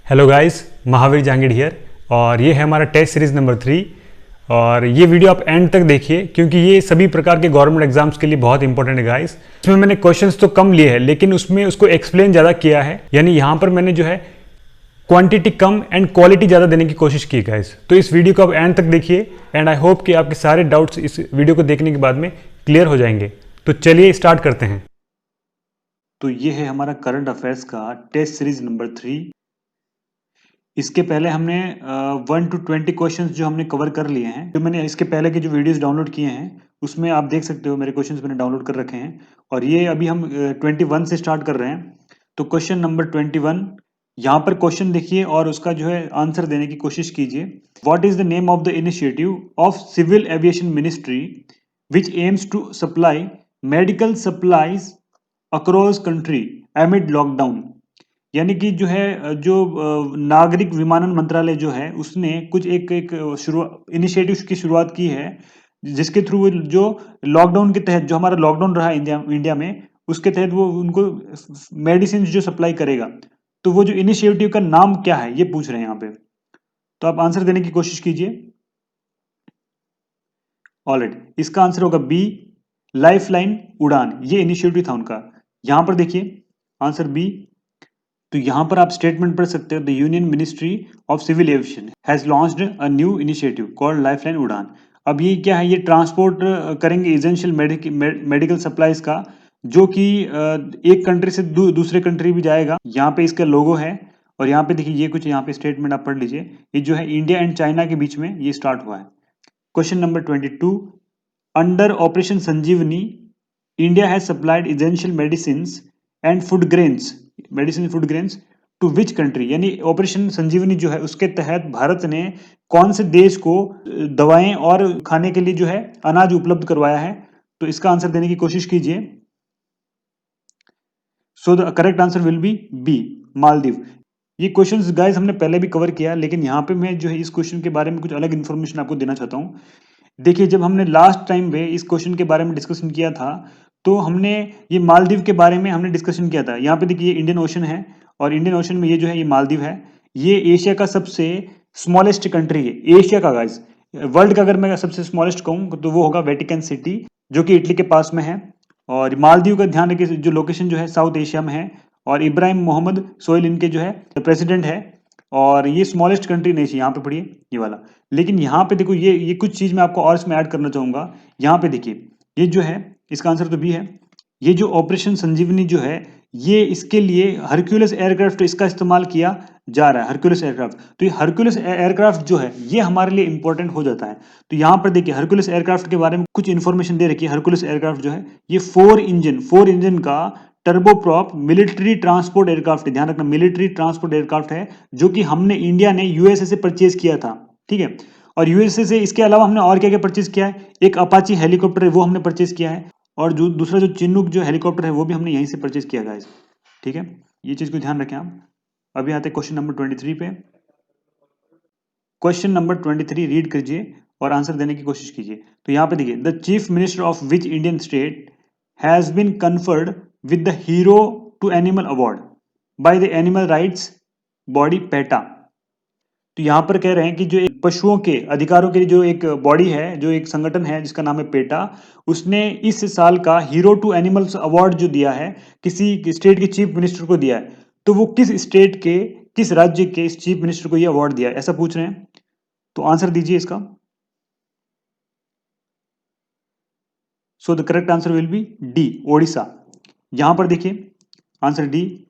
Hello guys, Mahavir Jahangir here और ये है हमारा टेस्ट सीरीज नंबर 3। और ये वीडियो आप एंड तक देखिए क्योंकि ये सभी प्रकार के गवर्नमेंट एग्जाम्स के लिए बहुत इंपॉर्टेंट है गाइस। इसमें मैंने क्वेश्चंस तो कम लिए हैं लेकिन उसमें उसको एक्सप्लेन ज़्यादा किया है, यानी यहाँ पर मैंने जो है क्वांटिटी कम एंड क्वालिटी ज़्यादा देने की कोशिश की गाइस। तो इस वीडियो को आप एंड तक देखिए एंड आई होप कि आपके सारे डाउट्स इस वीडियो को देखने के बाद में क्लियर हो जाएंगे। तो चलिए स्टार्ट करते हैं। तो ये है हमारा करंट अफेयर्स का टेस्ट सीरीज नंबर 3। इसके पहले हमने 1 to 20 क्वेश्चंस जो हमने कवर कर लिए हैं। जो मैंने इसके पहले के जो वीडियोस डाउनलोड किए हैं उसमें आप देख सकते हो मेरे क्वेश्चंस मैंने डाउनलोड कर रखे हैं। और ये अभी हम 21 से स्टार्ट कर रहे हैं। तो क्वेश्चन नंबर 21, यहाँ पर क्वेश्चन देखिए और उसका जो है आंसर देने की कोशिश कीजिए। What is the name of the initiative of civil aviation ministry which aims to supply medical supplies across country amid lockdown. यानी कि जो है नागरिक विमानन मंत्रालय जो है उसने कुछ एक इनिशिएटिव की शुरुआत की है जिसके थ्रू जो लॉकडाउन के तहत जो हमारा लॉकडाउन रहा इंडिया में उसके तहत वो उनको मेडिसिन जो सप्लाई करेगा। तो वो जो इनिशिएटिव का नाम क्या है ये पूछ रहे हैं यहाँ पे। तो आप आंसर देने की कोशिश कीजिए। ऑलराइट, इसका आंसर होगा बी, लाइफलाइन उड़ान। ये इनिशिएटिव था उनका। यहाँ पर देखिए आंसर बी। तो यहाँ पर आप स्टेटमेंट पढ़ सकते हो, the union ministry of civil aviation has launched a new initiative called lifeline Udan. अब ये क्या है, ये ट्रांसपोर्ट करेंगे एसेंशियल मेडिकल सप्लाईज का, जो कि एक कंट्री से दूसरे कंट्री भी जाएगा। यहाँ पे इसका लोगो है और यहाँ पे देखिए ये कुछ यहाँ पे स्टेटमेंट आप पढ़ लीजिए। ये जो है इंडिया एंड चाइना के बीच में ये स्टार्ट हुआ है। Question number 22, under operation Sanjeevani India has supplied essential medicine food grains to which country. यानी ऑपरेशन संजीवनी जो है उसके तहत भारत ने कौन से देश को दवाएं और खाने के लिए जो है अनाज उपलब्ध करवाया है। तो इसका आंसर देने की कोशिश कीजिए। So the correct answer will be B, Maldives. ये क्वेश्चंस गाइस हमने पहले भी कवर किया लेकिन यहाँ पे मैं जो है इस क्वेश्चन के बारे में कुछ अलग इन्फॉर्मेशन आपको देना चाहता हूँ। देखिए, जब हमने लास्ट टाइम पे इस क्वेश्चन के बारे में डिस्कशन किया था तो हमने ये मालदीव के बारे में हमने डिस्कशन किया था। यहाँ पे देखिए ये इंडियन ओशन है और इंडियन ओशन में ये जो है ये मालदीव है। ये एशिया का सबसे स्मॉलेस्ट कंट्री है, एशिया का गाइस। वर्ल्ड का अगर मैं सबसे स्मॉलेस्ट कहूँ तो वो होगा वेटिकन सिटी जो कि इटली के पास में है। और मालदीव का ध्यान रखिए, जो लोकेशन जो है साउथ एशिया में है और इब्राहिम मोहम्मद सोहेल इनके जो है प्रेसिडेंट है। और ये स्मॉलेस्ट कंट्री नहीं है, यहाँ पे पढ़िए ये वाला। लेकिन यहाँ पे देखो ये कुछ चीज मैं आपको और इसमें ऐड करना चाहूंगा। यहाँ पे देखिए ये जो है इसका आंसर तो बी है। ये जो ऑपरेशन संजीवनी जो है ये इसके लिए हरक्यूलिस एयरक्राफ्ट इसका इस्तेमाल किया जा रहा है, हरक्यूलिस एयरक्राफ्ट। तो ये हरक्यूलिस एयरक्राफ्ट जो है ये हमारे लिए इंपॉर्टेंट हो जाता है। तो यहाँ पर देखिए हरक्यूलिस एयरक्राफ्ट के बारे में कुछ इंफॉर्मेशन दे रखी है। हरक्यूलिस एयरक्राफ्ट जो है ये 4 इंजन का टर्बोप्रॉप मिलिट्री ट्रांसपोर्ट एयरक्राफ्ट है। ध्यान रखना, मिलिट्री ट्रांसपोर्ट एयरक्राफ्ट है जो कि हमने इंडिया ने यूएसए से परचेज किया था। ठीक है, और यूएसए से इसके अलावा हमने और क्या क्या परचेज किया है, एक अपाची हेलीकॉप्टर है वो हमने परचेज किया है और जो दूसरा जो चिन्नूक जो हेलीकॉप्टर है वो भी हमने यहीं से परचेज किया गाइस। ठीक है, ये चीज को ध्यान रखें आप। अभी आते हैं क्वेश्चन नंबर 23 पे। क्वेश्चन नंबर 23 रीड कीजिए और आंसर देने की कोशिश कीजिए। तो यहाँ पे देखिए, the chief minister of which Indian state has been conferred with the hero to animal award by the animal rights body PETA. तो यहाँ पर कह रहे हैं कि जो एक पशुओं के अधिकारों के लिए जो एक बॉडी है, जो एक संगठन है जिसका नाम है पेटा, उसने इस साल का हीरो टू एनिमल्स अवार्ड जो दिया है किसी स्टेट के चीफ मिनिस्टर को दिया है। तो वो किस स्टेट के, किस राज्य के इस चीफ मिनिस्टर को ये अवार्ड दिया है ऐसा पूछ रहे हैं। तो आंसर दीजिए इसका। सो the correct answer will B D, Odisha. यहां पर देखिए आंसर डी।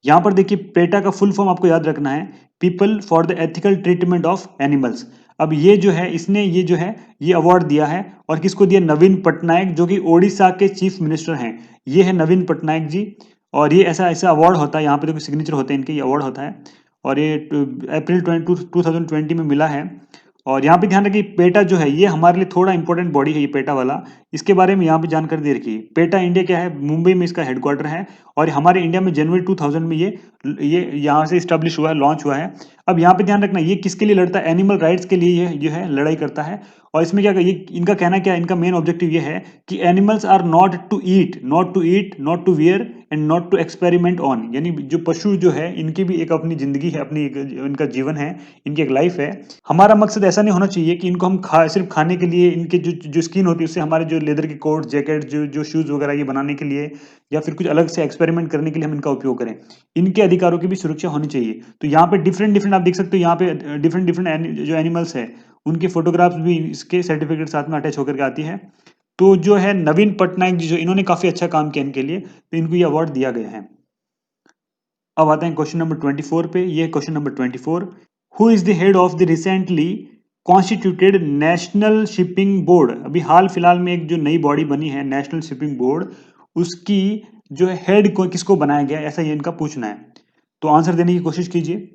यहां पर देखिए पेटा का फुल फॉर्म आपको याद रखना है, people for the ethical treatment of animals. अब ये जो है इसने ये जो है ये अवार्ड दिया है और किसको दिया, नवीन पटनायक जो कि ओडिशा के चीफ मिनिस्टर हैं। ये है नवीन पटनायक जी। और ये ऐसा ऐसा अवार्ड होता है, यहाँ पे देखो सिग्नेचर होते हैं इनके, ये अवार्ड होता है और ये अप्रैल 2020 में मिला है। और यहाँ पे ध्यान रखिए पेटा जो है ये हमारे लिए थोड़ा इंपॉर्टेंट बॉडी है ये पेटा वाला। इसके बारे में यहाँ पे जानकारी दे रखी है। पेटा इंडिया क्या है, मुंबई में इसका हेडक्वार्टर है और हमारे इंडिया में जनवरी 2000 में ये यहाँ से स्टैब्लिश हुआ है, लॉन्च हुआ है। अब यहाँ पे ध्यान रखना ये किसके लिए लड़ता है, एनिमल राइट्स के लिए ये जो है लड़ाई करता है। और इसमें क्या ये इनका कहना क्या है, इनका मेन ऑब्जेक्टिव ये है कि animals are not to eat, not to wear and not to experiment on, यानी जो पशु जो है इनकी भी एक अपनी जिंदगी है, अपनी इनका जीवन है, इनकी एक लाइफ है। हमारा मकसद ऐसा नहीं होना चाहिए कि इनको हम सिर्फ खाने के लिए, इनके जो स्किन होती है उससे हमारे जो लेदर के कोट जैकेट जो शूज वगैरह ये बनाने के लिए या फिर कुछ अलग से एक्सपेरिमेंट करने के लिए हम इनका उपयोग करें। इनके अधिकारों की भी सुरक्षा होनी चाहिए। तो यहाँ पे डिफरेंट डिफरेंट आप देख सकते हो, यहाँ पे डिफरेंट डिफरेंट जो एनिमल्स है उनके फोटोग्राफ्स भी इसके सर्टिफिकेट साथ में अटैच होकर के आती है। तो जो है नवीन पटनायक जी, जो इन्होंने काफी अच्छा काम किया इनके लिए, तो इनको ये अवार्ड दिया गया है। अब आते हैं क्वेश्चन नंबर 24 पे। ये question number 24, who is the head of the recently constituted national shipping board. अभी हाल फिलहाल में एक जो नई बॉडी बनी है नेशनल शिपिंग बोर्ड, उसकी जो हेड को किसको बनाया गया, ऐसा ये इनका पूछना है। तो आंसर देने की कोशिश कीजिए।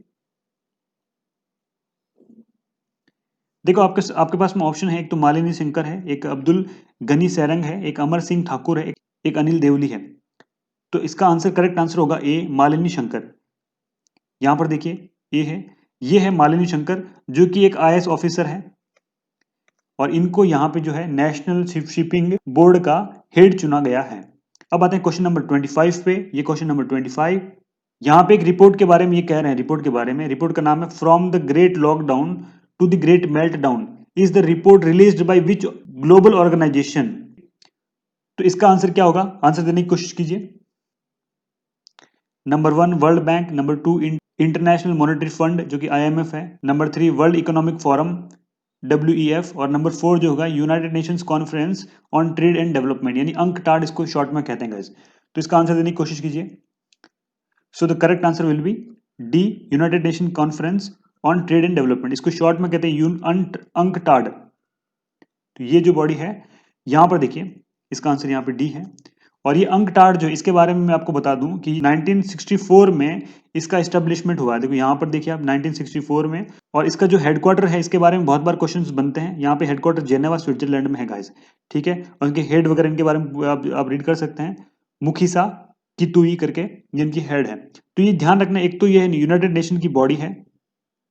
देखो आपके आपके पास में ऑप्शन है, एक तो मालिनी शंकर है, एक अब्दुल गनी सैरंग है, एक अमर सिंह ठाकुर है, एक अनिल देवली है। तो इसका आंसर, करेक्ट आंसर होगा ए, मालिनी शंकर। यहां पर देखिए ये है मालिनी शंकर, जो कि एक आईएएस ऑफिसर है, और इनको यहाँ पे जो है नेशनल शिपिंग बोर्ड का हेड चुना गया है। अब आते हैं क्वेश्चन नंबर 25 पे। ये क्वेश्चन नंबर 25, यहाँ पे एक रिपोर्ट के बारे में ये कह रहे हैं, रिपोर्ट के बारे में। रिपोर्ट का नाम है from the great lockdown to the great meltdown is the report released by which global organisation. तो इसका आंसर क्या होगा, आंसर देने की कोशिश कीजिए। Number 1 world bank, number 2 international monetary fund जो कि आईएमएफ है, number 3 world economic forum WEF, और नंबर 4 जो होगा United Nations conference on trade and development, यानी अंकटाड इसको शॉर्ट में कहते हैं गाइस। तो इसका आंसर देने की कोशिश कीजिए। So the correct answer will B D, United nation conference on trade and development, इसको शॉर्ट में कहते हैं अंकटाड। तो ये जो बॉडी है, यहां पर देखिए इसका आंसर यहाँ पे डी है। और ये अंकटाड जो, इसके बारे में मैं आपको बता दूं कि 1964 में इसका एस्टेब्लिशमेंट हुआ है। देखो यहाँ पर देखिए आप 1964 में, और इसका जो हेडक्वार्टर है इसके बारे में बहुत बार क्वेश्चंस बनते हैं। यहाँ पे हेडक्वार्टर जेनेवा स्विट्जरलैंड में है गाइस, ठीक है। और इनके हेड वगैरह इनके बारे में आप रीड कर सकते हैं, मुखिसा कितुई करके जिनकी हेड है। तो ये ध्यान रखना, एक तो ये यूनाइटेड नेशन की बॉडी है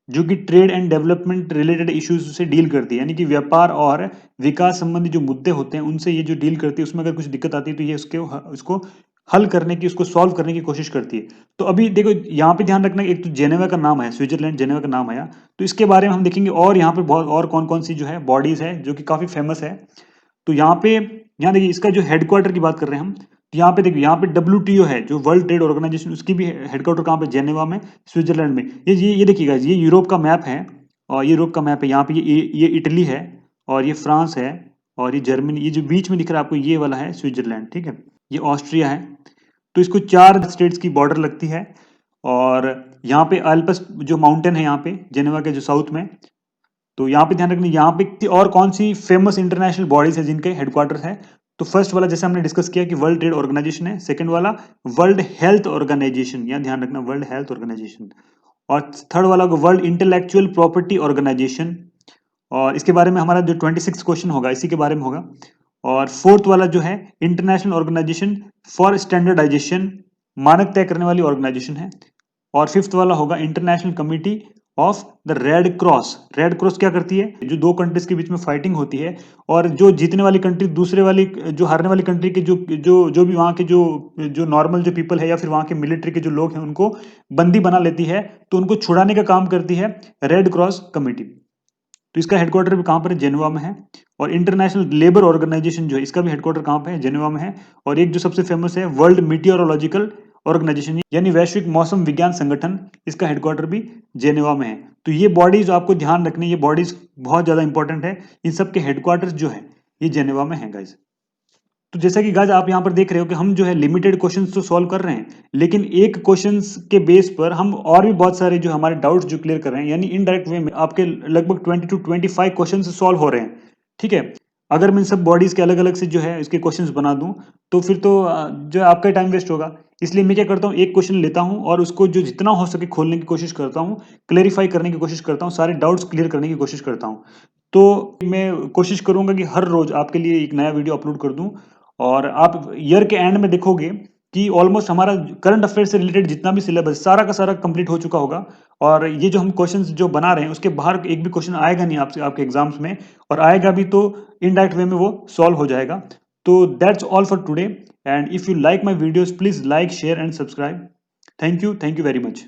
जो कि trade and development related issues से डील करती है, यानी कि व्यापार और विकास संबंधी जो मुद्दे होते हैं उनसे ये जो डील करती है, उसमें अगर कुछ दिक्कत आती है तो ये उसको हल करने की, उसको सॉल्व करने की कोशिश करती है। तो अभी देखो यहाँ पे ध्यान रखना, एक तो जेनेवा का नाम है, स्विट्जरलैंड जेनेवा का नाम आया, तो इसके बारे में हम देखेंगे। और यहाँ पे बहुत और कौन कौन सी जो है बॉडीज है जो कि काफी फेमस है। तो यहाँ देखिए इसका जो हेडक्वार्टर की बात कर रहे हैं हम, तो यहाँ पे देखिए यहाँ पे WTO है जो वर्ल्ड ट्रेड ऑर्गेनाइजेशन, उसकी भी हेडक्वार्टर कहाँ पे, जेनेवा में, स्विट्जरलैंड में। ये देखिएगा, ये यूरोप का मैप है, और ये यूरोप का मैप है। यहाँ पे ये इटली है, और ये फ्रांस है, और ये जर्मनी, ये जो बीच में दिख रहा है आपको ये वाला है स्विट्जरलैंड, ठीक है। ये ऑस्ट्रिया है। तो इसको 4 स्टेट्स की बॉर्डर लगती है। और यहाँ पे अल्पस जो माउंटेन है यहाँ पे जेनेवा के जो साउथ में। तो यहाँ पे ध्यान रखना, यहाँ पे और कौन सी फेमस इंटरनेशनल बॉडीज है जिनके हेडक्वार्टर है। तो फर्स्ट वाला जैसे हमने डिस्कस किया कि वर्ल्ड ट्रेड ऑर्गेनाइजेशन है, सेकंड वाला वर्ल्ड हेल्थ ऑर्गेनाइजेशन, यहाँ ध्यान रखना वर्ल्ड हेल्थ ऑर्गेनाइजेशन, और थर्ड वाला वर्ल्ड इंटेलेक्चुअल प्रॉपर्टी ऑर्गेनाइजेशन, और इसके बारे में हमारा जो 26 क्वेश्चन होगा इसी के बारे में होगा। और फोर्थ वाला जो है इंटरनेशनल ऑर्गेनाइजेशन फॉर स्टैंडर्डाइजेशन, मानक तय करने वाली ऑर्गेनाइजेशन है। और फिफ्थ वाला होगा international committee of the red cross. Red cross क्या करती है, जो दो कंट्रीज के बीच में फाइटिंग होती है, और जो जीतने वाली कंट्री दूसरे वाली, जो हारने वाली कंट्री के जो भी वहाँ के जो नॉर्मल जो पीपल है या फिर वहाँ के मिलिट्री के जो लोग हैं उनको बंदी बना लेती है, तो उनको छुड़ाने का काम करती है रेड क्रॉस कमेटी। तो इसका हेडक्वार्टर भी कहाँ पर है, जेनेवा में है। और इंटरनेशनल लेबर ऑर्गेनाइजेशन जो है इसका भी हेडक्वार्टर कहाँ पे है, जेनेवा में है। और एक जो सबसे फेमस है वर्ल्ड मीटियोरोलॉजिकल ऑर्गेनाइजेशन, यानी वैश्विक मौसम विज्ञान संगठन, इसका हेडक्वार्टर भी जेनेवा में है। तो ये बॉडीज आपको ध्यान रखनी, ये बॉडीज बहुत ज्यादा इंपॉर्टेंट है। इन सब के हेडक्वार्टर जो है ये जेनेवा में है गाइज। तो जैसा कि गाइज आप यहाँ पर देख रहे हो कि हम जो है लिमिटेड क्वेश्चंस तो सॉल्व कर रहे हैं, लेकिन एक क्वेश्चंस के बेस पर हम और भी बहुत सारे जो हमारे डाउट्स जो क्लियर कर रहे हैं, यानी इनडायरेक्ट वे में आपके लगभग 20 to 25 क्वेश्चंस सॉल्व हो रहे हैं, ठीक है। अगर मैं इन सब बॉडीज के अलग अलग से जो है इसके क्वेश्चंस बना दूं तो फिर तो जो है आपका टाइम वेस्ट होगा। इसलिए मैं क्या करता हूँ, एक क्वेश्चन लेता हूँ और उसको जो जितना हो सके खोलने की कोशिश करता हूँ, क्लेरिफाई करने की कोशिश करता हूँ, सारे डाउट्स क्लियर करने की कोशिश करता हूँ। तो मैं कोशिश करूंगा कि हर रोज आपके लिए एक नया वीडियो अपलोड कर दूं। और आप ईयर के एंड में देखोगे कि ऑलमोस्ट हमारा करंट अफेयर से रिलेटेड जितना भी सिलेबस सारा का सारा कंप्लीट हो चुका होगा। और ये जो हम क्वेश्चंस जो बना रहे हैं उसके बाहर एक भी क्वेश्चन आएगा नहीं आपसे आपके एग्जाम्स में, और आएगा भी तो इनडायरेक्ट वे में वो सॉल्व हो जाएगा। तो that's all for today. And if you like my videos, please like, share and subscribe. Thank you very much.